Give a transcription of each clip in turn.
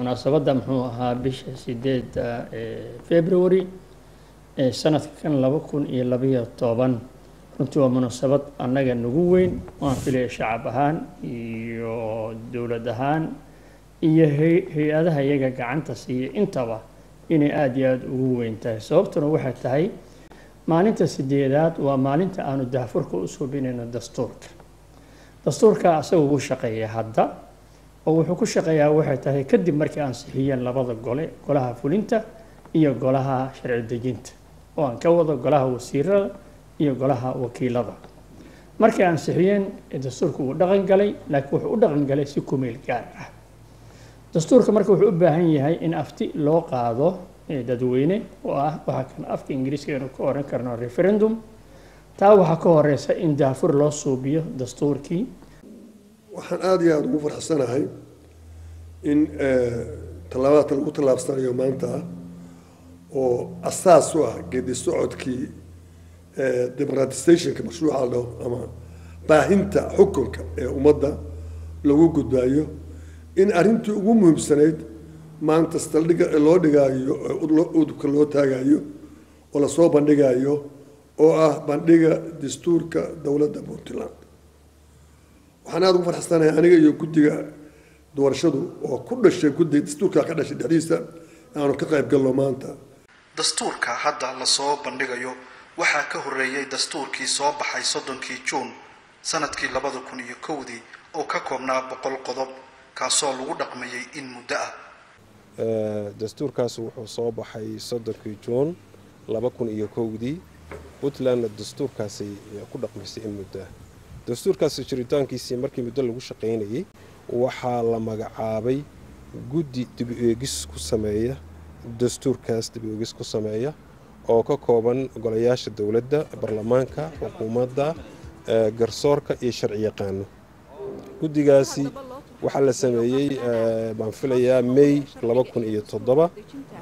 munaasabadda muxuu ahaa bisha 8 February sanadkan 2012 runtii waa munaasabad annaga nagu weyn waan filay shacab ahaan iyo dawlad ahaan iyo hay'adaha iyaga gacanta siiya intaba inay aad iyo aad ugu weyn tahay sababtuna waxay tahay maalinta 8aad waa maalinta aanu daafurka u suubinayno dastuurka asagu uu shaqeeyaa hadda oo wuxuu ku shaqeeyaa waxay tahay kadib markii aan sixiyeen labada gole golaha fulinta iyo golaha sharci dejinta oo aan ka wado golaha wasiirada iyo golaha wakiilada markii aan sixiyeen dastuurku uu dhaqan galay laakiin wuxuu u dhaqan galay si ku meel gaar ah dastuurka marka wuxuu u baahan yahay in afti loo qaado dadweyne oo ah waxa kan afka Ingiriiska inuu ka oran karno referendum taa waxa ka horeysa in daafur loo suubiyo dastuurkii waxaan aad iyo aad ugu faraxsanahay in talaabada lagu talaabsanayo maanta oo asaas u ah geedi socodkii democratization-ka mashruuca loo ama baahinta xukunka ee ummadda lagu gudbaayo in arrintii ugu muhiimsanayd maanta saldhigga loo dhigayo udubka loo taagayo oo la soo bandhigayo oo ah bandhiga dastuurka dowladda Puntland waxaan aad ugu faraxsanahay aniga iyo guddiga doorashadu oo ku dhashay guddiga dastuurka ka dhashay dhexdiisa aanu ka qayb galno maanta dastuurka hadda la soo bandhigayo waxaa ka horeeyay dastuurkii soo baxay 30 Juun sanadkii 2001 oo ka koobnaa 100 qodob kaasoo lagu dhaqmayay in muddo ah dastuurkaas wuxuu soo baxay 30 Juun 2001 Puntland dastuurkaasi ku dhaqmaysay in muddo ah dastuurkaas jiritaankiisii markii muddo lagu shaqeynayay waxaa la magacaabay guddi dib u eegis ku sameeya dastuurkaas dib u eegis ku sameeya oo ka kooban golayaasha dawladda baarlamaanka xukuumadda garsoorka iyo sharci yaqaano guddigaasi waxa la sameeyay baan filayaa May 2007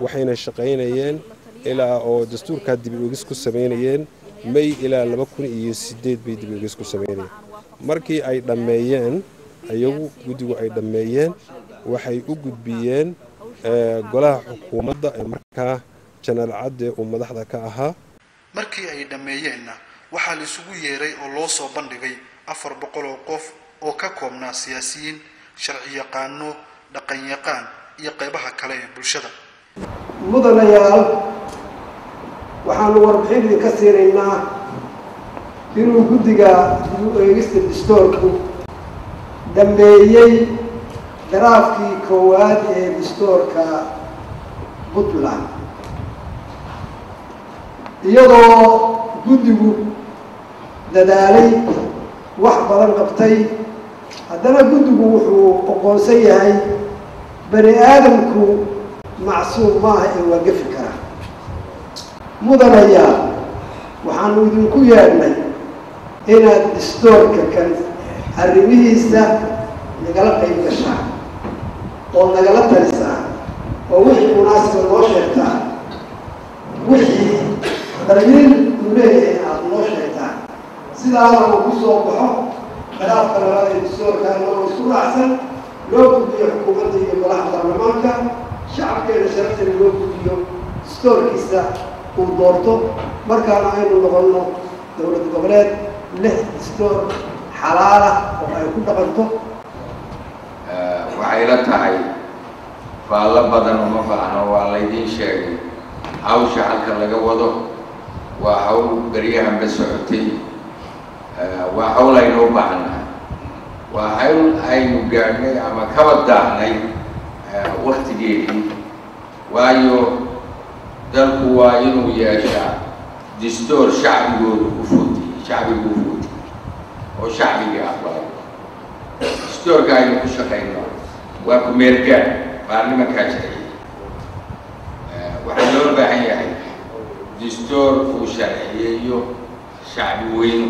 waxayna shaqeynayeen ilaa oo dastuurka dib u eegis ku sameeyeen May ilaa 2008 bay dib u eegis ku sameeyeen markii ay dhameeyeen ayagu guddigu ay dhameeyeen waxay u gudbiyeen golaha xukuumadda ee markaa janaal cadde oo madaxda ka ahaa markii ay dhameeyeenna waxaa la isugu yeeray oo loo soo bandhigay 400 oo qof oo ka koobnaa siyaasiyiin sharci yaqaano dhaqan yaqaan iyo qaybaha kale ee bulshada mudanayaal waxaan warbixin ka siinaynaa inuu guddiga dib u eegista dastuurku dhameeyay daraafkii koowaad ee dastuurka Puntland iyadoo guddigu dadaalay wax badan qabtay haddana guddigu wuxuu aqoonsan yahay bani aadamku macsuum maaha ee waa gafi kara mudanayaal waxaanu idinku yeedhnay inaad dastuurka kan arrimihiisa nagala qayb gashaa oo nagala talisaa oo wixii munaasib loo sheegtaa wixii darbiin uu leeyahay aad loo sheegtaa sidaana uu ku soo baxo khilaafka labaad ee dastuurka oo isku raacsan loo gudbiyo xukuumadda iyo golaha baarlamaanka shacabkeena sharafteena loo gudbiyo dastuurkiisa uu doorto markaana aynu noqonno dowlad goboleed leh dastuur xalaal ah oo ay ku dhaqanto waxay la tahay faallo badan uma baahno waa laydiin sheegay hawsha halkan laga wado waa hawl baryahanba socotay waa hawl aynu u baahannahay waa hawl aynu gaadhnay ama kaba daahnay waqtigeedii waayo dalku waa inuu yeeshaa dastuur shacbigoodu ku fuutiyey shacbigu u fuutiyey oo shacbigii aqbalay dastuurka aynu ku shaqayno waa ku meel gaar baarlamankaa sharciyey waxaa loo baahan yahay dastuur uu sharciyeeyo shacbi weyn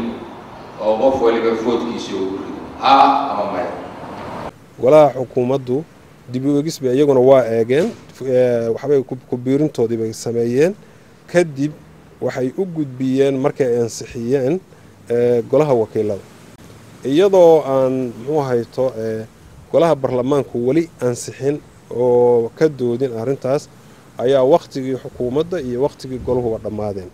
oo qof waliba foodkiisa ugu rido haa ama maya golaha xukuumaddu dib u eegis bay iyaguna waa eegeen waxbay ku biirintoodii bay sameeyeen kadib waxay u gudbiyeen markay ansixiyeen golaha wakiilada iyadoo aan muxuu hayto golaha baarlamaanku wali ansixin oo ka doodin arrintaas ayaa waqtigii xukuumadda iyo waqtigii goluhuba dhammaadeen.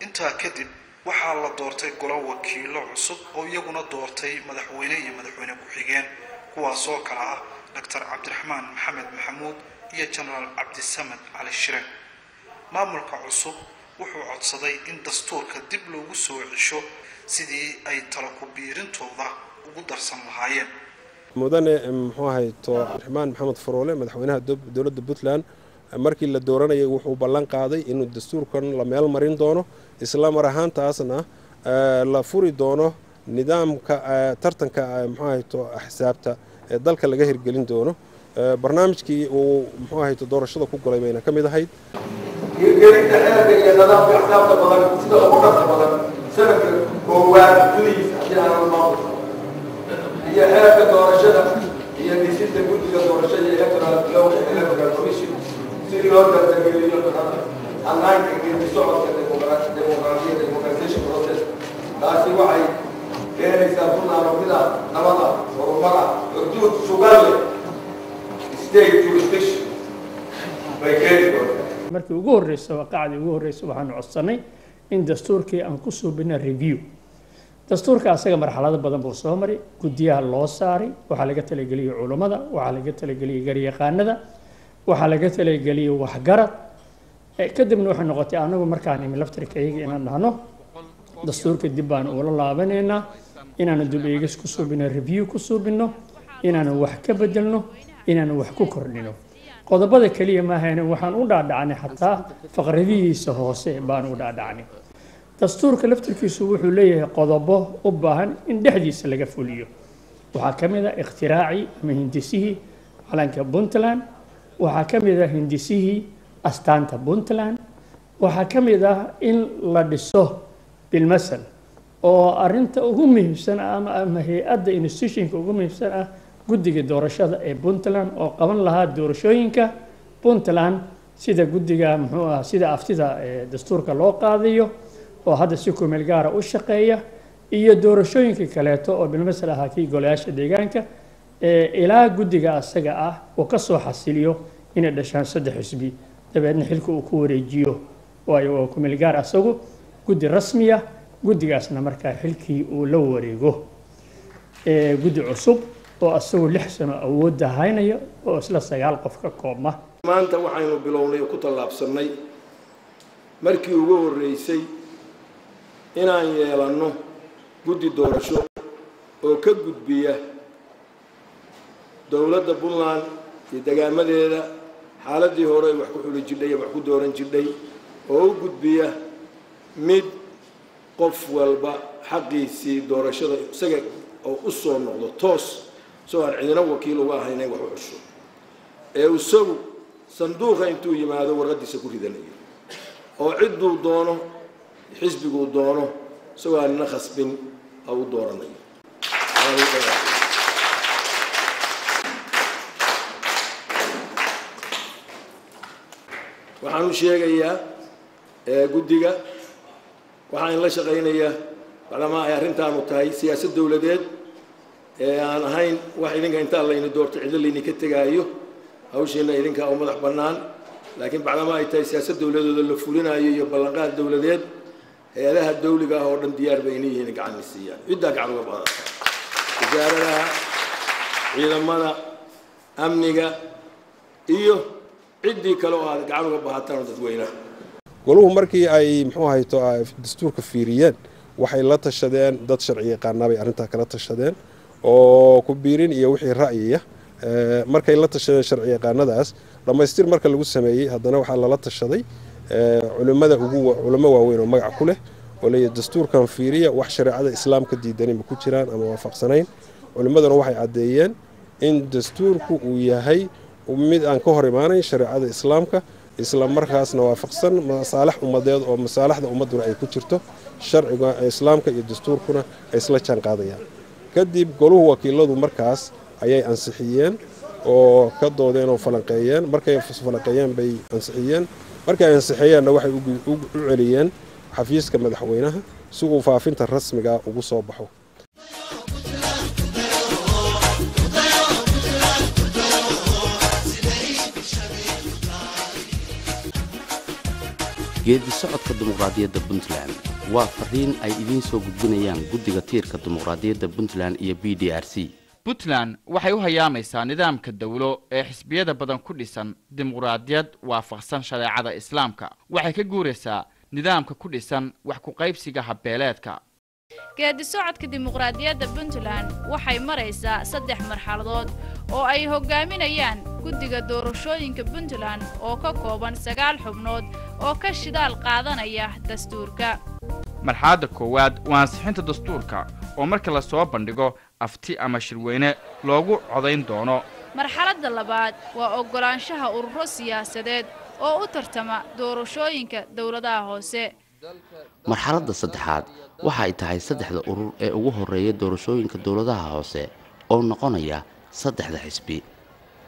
intaa kadib waxaa la doortay golo wakiilo cusub oo iyaguna doortay madaxweyne iyo madaxweyne ku-xigeen kuwaasoo kala ah Dr. Cabdiraxmaan Maxamed Maxamuud iyo General Cabdisamad Cali Shire. maamulka cusub wuxuu codsaday in dastuurka dib loogu soo cesho sidii ay talo ku biirintooda ugu darsan lahaayeen. mudane muxuu ahay Cabdiraxmaan Maxamed Faroole madaxweynaha dowladda Puntland markii la dooranayay wuxuu ballan qaaday inuu dastuurkan la meel marin doono isla mar ahaantaasna la furi doono nidaamka tartanka muxuu ahay axsaabta ee dalka laga hirgelin doono. barnaamijkii uu muxuu ahay doorashada ku galay bayna ka mid ahayd hirgelinta xeerka iyo nidaamka axsaabta badan sida ugu dhaqsa badan sanadka koowaad gudihiisa haddii aan maamulka iyo xeerka doorashada iyo dhisida guddiga doorashada electoral commission si loo dardargeliyo hannaanka geedi socodka democratization process. taasi waxay keenaysaa bunaanomida nabada horumara xuduud sugan leh state jurisdiction bay keeni doontaa. markii ugu horreysay waqacdii ugu horreysay waxaan codsanay in dastuurkii aan ku suubino review. dastuurka asaga marxalado badan buu soo maray, guddiyaha loo saaray, waxaa laga talageliyay culimada, waxaa laga talageliyay garyaqaanada, waxaa laga talageliyay waxgarad. kadibna waxay noqotay anagu markaan imi laftirkayga inaan dhahno dastuurka dib baan ula laabanaynaa, inaanu dib eegis ku suubino, review ku suubino, inaanu wax ka bedelno, inaanu wax ku kordhino. qodobada kaliya ma ahayn, waxaan u dhaadhacnay xataa faqradihiisa hoose baan u dhaadhacnay. dastuurka laftirkiisu wuxuu leeyahay qodobo u baahan in dhexdiisa laga fuliyo. waxaa ka mid ah ikhtiraacii ama hindisihii calanka Puntland, waxaa ka mid ah hindisihii astaanta Puntland, waxaa ka mid ah in la dhiso bilmasal oo arinta ugu muhiimsan ama hay'adda institutionka ugu muhiimsan ah guddiga doorashada ee Puntland oo qaban lahaa doorashooyinka Puntland sida guddiga muxuu ah sida aftida dastuurka loo qaadayo oo hadda si ku meel gaar ah u shaqeeya iyo doorashooyinka kaleeto oo bilmasal ah kii golayaasha deegaanka ilaa guddiga asaga ah oo ka soo xasiliyo inay dhashaan 3 xisbi dabeedna xilka uu ku wareejiyo oo ku meel gaar asagu guddi rasmi ah guddigaasna markaa xilkii uu la wareego guddi cusub oo asagu 6 sano awood haynayo oo isla 9 qof ka koobma. maanta waxaynu bilownay ku tallaabsanay markii ugu horeysay inaan yeelano guddi doorasho oo ka gudbiya dowladda Puntland iyo deegaamadeeda xaaladii hore wax ku xuli jiray wax ku dooran jiray oo u gudbiya mid qof walba xaqiisii doorashada isaga oo u soo noqdo toos soo aan cidina wakiil uga ahayn wax u cusub isagu sanduuqa intuu yimaado warqadiisa ku ridanayo oo ciduu doono xisbigu doono soo aan khasbin aw dooranayo. waxaan u sheegayaa guddiga waxaan la shaqeynayaa balama ay arrintaanu tahay siyaasad dawladeed aan ahayn wax idinka inta la in doorto cid la in ka tagaayo hawsheena idinka oo madax banaan laakiin balama ay tahay siyaasad dawladeed la fulinayo iyo ballanqaad dawladeed hay'adaha dawliga ah oo dhan diyaar bay inay gacan siiyaan cidda gacan uga badan wasaaradaha ciidamada amniga iyo ciddii kale oo aad gacan uga baahataan dadweynaha. goluhu markii ay muxuu ahay dastuurka fiiriyeen waxay la tashadeen dad sharci yaqaan bay arrinta kala tashadeen oo ku biirin iyo wixii ra'yiga markay la tashadeen sharci yaqaanadaas dhamaystir marka lagu sameeyay haddana waxa la tashaday culimada culimo waaweyn oo magac ku leh oo leeyahay dastuurkan fiiriya wax shariicada islaamka diidanay ma ku jiraan ama waafaqsanayn. culimaduna waxay cadeeyeen in dastuurku uu yahay mid aan ka hor imaanayn shariicada islaamka isla markaasna waafaqsan masaalix ummadeed oo masaalixda ummaduna ay ku jirto sharciga islaamka iyo dastuurkuna ay isla jaan qaadayaan. kadib goluhu wakiiladu markaas ayay ansixiyeen oo ka doodeen oo falanqeeyeen markay falanqeeyeen bay ansixiyeen markay ansixiyeenna waxay u celiyeen xafiiska madaxweynaha si uu faafinta rasmiga ugu soo baxo. geedi socodka dimuqraadiyadda Puntland waa fariin ay idiin soo gudbinayaan guddiga tiirka dimuqraadiyadda Puntland iyo BDRC. Puntland waxay u hayaamaysaa nidaamka dawlo ee xisbiyada badan ku dhisan dimuqraadiyad waafaqsan shareecada Islaamka. Waxay ka guuraysaa nidaamka ku dhisan wax ku qaybsiga habbeeleedka. geedi socodka dimuqraadiyadda Puntland waxay maraysaa 3 marxaladood oo ay hogaaminayaan guddiga doorashooyinka Puntland oo ka kooban 9 xubnood oo ka shidaal qaadanaya dastuurka. Marxaladda koowaad waa ansixinta dastuurka oo marka la soo bandhigo afti ama shirweyne loogu codayn doono. Marxaladda labaad waa ogolaanshaha ururo siyaasadeed oo u tartama doorashooyinka dawladaha hoose. marxaladda saddexaad waxa ay tahay 3 urur ee ugu horeeya doorashooyinka dawladaha hoose oo noqonaya 3 xisbi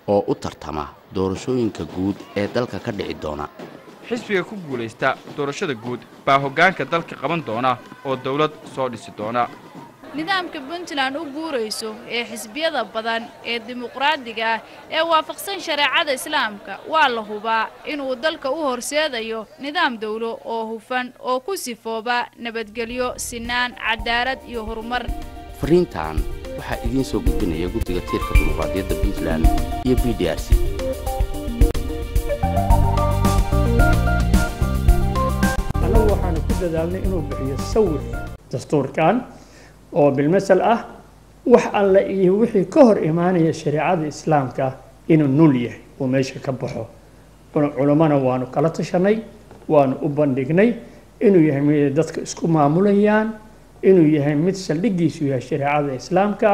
oo u tartama doorashooyinka guud ee dalka ka dhici doona. xisbiga ku guuleysta doorashada guud baa hoggaanka dalka qaban doona oo dawlad soo dhisi doona. nidaamka Puntland u guurayso ee xisbiyada badan ee dimuqraadiga ah ee waafaqsan shareecada Islaamka waa la hubaa inuu dalka u horseedayo nidaam dawlo oo hufan oo ku sifooba nabadgelyo, sinaan, cadaalad iyo horumar. fariintan waxa idiin soo gudbinaya guddiga tiirka dimuqraadiyadda Puntland iyo BDRC. anagu waxaan ku dadaalnay inuu bixiyo sawir dastuurkan oo bilmasal ah wax alla iyo wixii ka hor imaanaya shariicada Islaamka inuu nul yahay oo meesha ka baxo. culimana waanu kala tashanay, waanu u bandhignay inuu yahay mid dadka isku maamulayaan, inuu yahay mid saldhigiisu yahay shariicada Islaamka,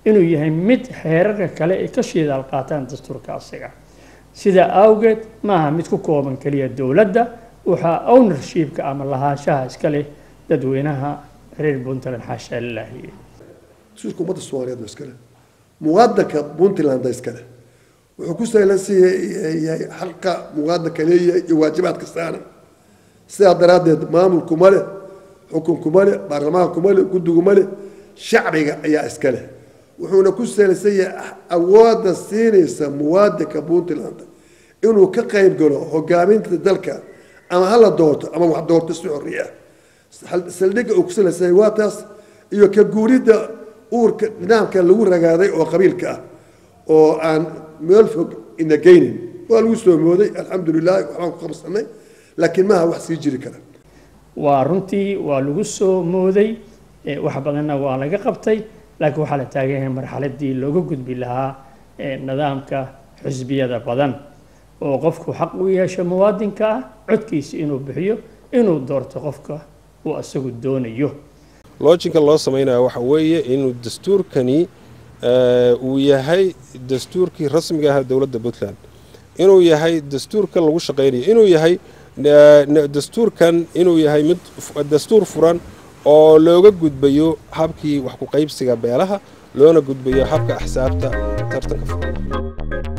inuu yahay mid xeerarka kale ay ka shidaal qaataan dastuurka asiga. sida awgeed maaha mid ku kooban kaliya dawladda, waxa ownershipka ama lahaanshaha iska leh dadweynaha reer Puntland xasha Ilaahi. dastuurka ummadda Soomaaliyeed iska leh, muwaadinka Puntland iska leh, wuxuu ku saylansiiyay xalqa muwaadinka leeyahay iyo waajibaadka saaran. sidaa daraadeed maamulku ma leh, xukunku ma leh, baarlamaanku ma leh, guddigu ma leh, shacbiga ayaa iska leh. wuxuuna ku saylansiiyay awoodda siinaysa muwaadinka Puntland inuu ka qayb galo hogaaminta dalka ama hala doorto ama wax doorto si xorriya. saldhigga uu ku saylansay waa taas iyo ka guuridda uurka nidaamka lagu ragaaday oo qabiilka ah oo aan meel fog ina geynin. waa lagu soo mooday alxamdulilah waxaan ku qabsanay laakiin maaha wax sii jiri kara. waa runtii waa lagu soo mooday wax badanna waa laga qabtay, laakiin waxaa la taagan yahay marxaladii looga gudbi lahaa nidaamka xisbiyada badan oo qofku xaq u yeesho muwaadinka ah codkiisa inuu bixiyo, inuu doorto qofka uu asagu doonayo. loojinka loo sameynaya waxa weeye inuu dastuurkani uu yahay dastuurkii rasmiga ah dawladda Puntland, inuu yahay dastuurka lagu shaqeynayo, inuu yahay dastuurkan inuu yahay mid dastuur furan oo looga gudbayo habkii wax ku qaybsiga beelaha, loona gudbayo habka axsaabta tartanka.